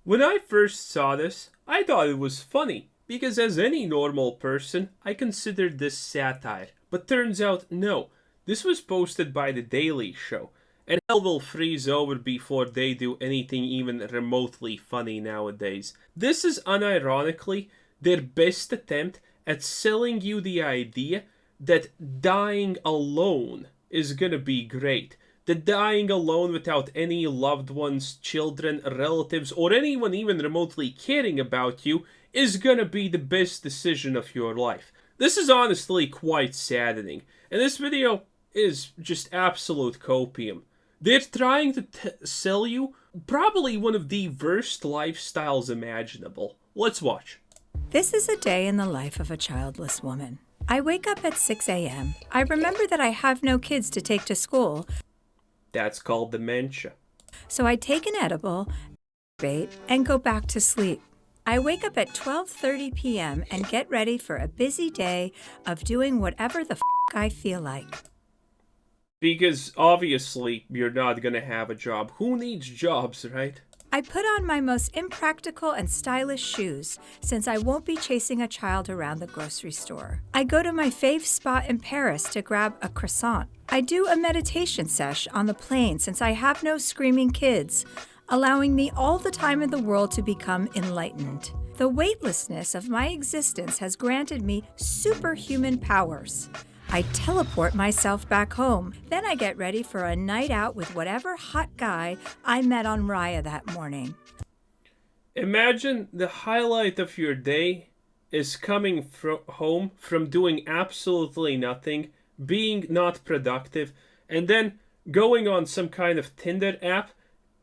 When I first saw this, I thought it was funny, because as any normal person, I considered this satire. But turns out, no. This was posted by The Daily Show, and hell will freeze over before they do anything even remotely funny nowadays. This is unironically their best attempt at selling you the idea that dying alone is gonna be great. That dying alone without any loved ones, children, relatives, or anyone even remotely caring about you is gonna be the best decision of your life. This is honestly quite saddening, and this video is just absolute copium. They're trying to sell you probably one of the worst lifestyles imaginable. Let's watch. This is a day in the life of a childless woman. I wake up at 6 a.m. I remember that I have no kids to take to school, That's called dementia. so I take an edible, and go back to sleep. I wake up at 12:30 p.m. and get ready for a busy day of doing whatever the I feel like. Because obviously you're not gonna have a job. Who needs jobs, right? I put on my most impractical and stylish shoes since I won't be chasing a child around the grocery store. I go to my fave spot in Paris to grab a croissant. I do a meditation sesh on the plane since I have no screaming kids, allowing me all the time in the world to become enlightened. The weightlessness of my existence has granted me superhuman powers. I teleport myself back home. Then I get ready for a night out with whatever hot guy I met on Raya that morning. Imagine the highlight of your day is coming home from doing absolutely nothing, being not productive, and then going on some kind of Tinder app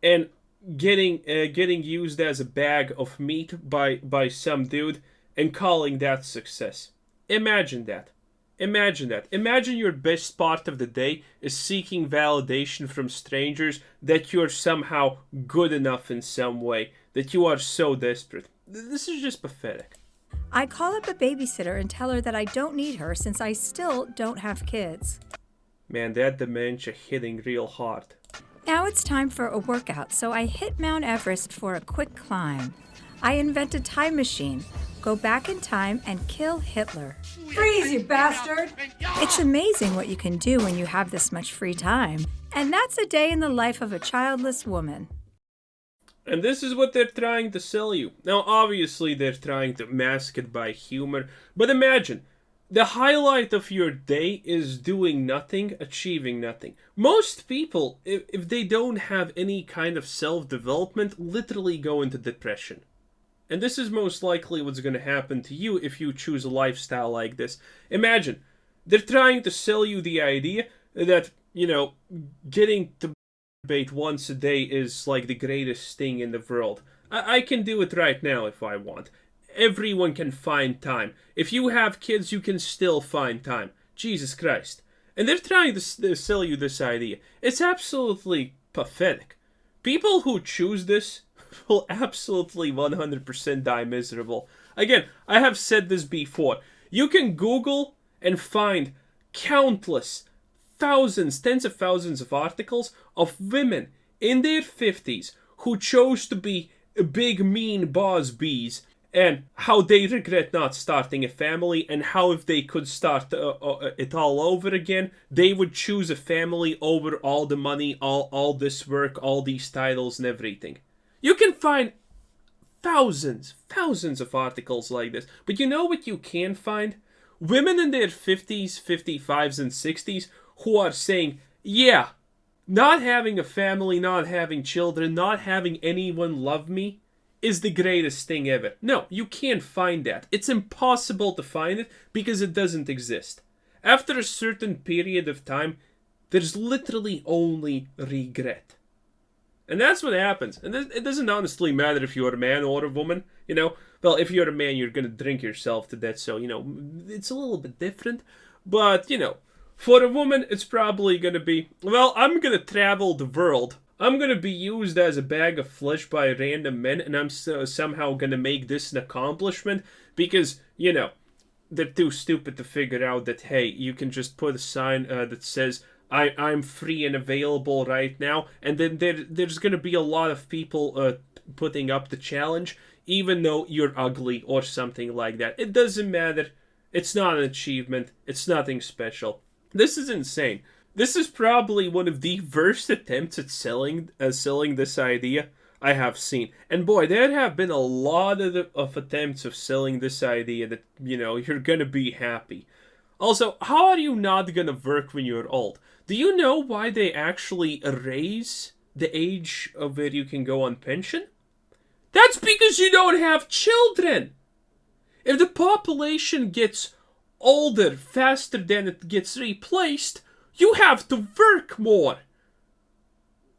and getting used as a bag of meat by some dude and calling that success. Imagine that. Imagine that. Imagine your best part of the day is seeking validation from strangers that you're somehow good enough in some way, that you are so desperate. This is just pathetic. I call up a babysitter and tell her that I don't need her since I still don't have kids. Man, that dementia hitting real hard. Now it's time for a workout, so I hit Mount Everest for a quick climb. I invent a time machine, go back in time, and kill Hitler. Freeze, you bastard! It's amazing what you can do when you have this much free time. And that's a day in the life of a childless woman. And this is what they're trying to sell you. Now, obviously, they're trying to mask it by humor, but imagine, the highlight of your day is doing nothing, achieving nothing. Most people, if they don't have any kind of self-development, literally go into depression. And this is most likely what's going to happen to you if you choose a lifestyle like this. Imagine, they're trying to sell you the idea that, getting to masturbate once a day is like the greatest thing in the world. I can do it right now if I want. Everyone can find time. If you have kids, you can still find time. Jesus Christ. And they're trying to sell you this idea. It's absolutely pathetic. People who choose this will absolutely 100% die miserable. Again, I have said this before. You can Google and find countless, thousands, tens of thousands of articles of women in their 50s who chose to be big, mean boss bees and how they regret not starting a family, and how if they could start it all over again, they would choose a family over all the money, all this work, all these titles and everything. You can find thousands of articles like this. But you know what you can find? Women in their 50s, 55s, and 60s who are saying, yeah, not having a family, not having children, not having anyone love me is the greatest thing ever. No, you can't find that. It's impossible to find it because it doesn't exist. After a certain period of time, there's literally only regret. And that's what happens. And it doesn't honestly matter if you're a man or a woman, Well, if you're a man, you're going to drink yourself to death, so, it's a little bit different. But, for a woman, it's probably going to be, well, I'm going to travel the world. I'm going to be used as a bag of flesh by random men, and I'm somehow going to make this an accomplishment because, they're too stupid to figure out that, hey, you can just put a sign that says, I'm free and available right now, and then there's going to be a lot of people putting up the challenge, even though you're ugly or something like that. It doesn't matter. It's not an achievement. It's nothing special. This is insane. This is probably one of the worst attempts at selling this idea I have seen. And boy, there have been a lot of attempts of selling this idea that, you're gonna be happy. Also, how are you not gonna work when you're old? Do you know why they actually raise the age of where you can go on pension? That's because you don't have children! If the population gets older faster than it gets replaced, you have to work more.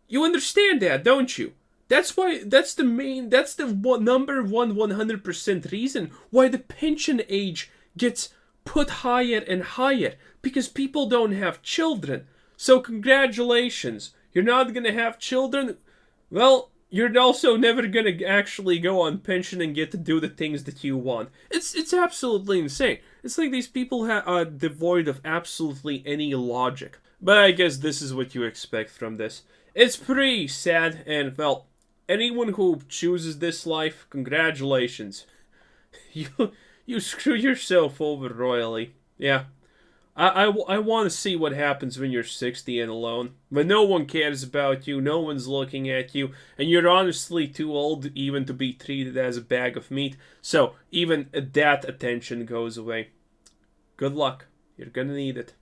You understand that, don't you? That's the number one 100% reason why the pension age gets put higher and higher, because people don't have children. So congratulations, you're not gonna have children? Well, you're also never gonna actually go on pension and get to do the things that you want. It's absolutely insane. It's like these people are devoid of absolutely any logic. But I guess this is what you expect from this. It's pretty sad, and well, anyone who chooses this life, congratulations. You screw yourself over royally. Yeah. I want to see what happens when you're 60 and alone. When no one cares about you, no one's looking at you, and you're honestly too old even to be treated as a bag of meat. So even that attention goes away. Good luck. You're gonna need it.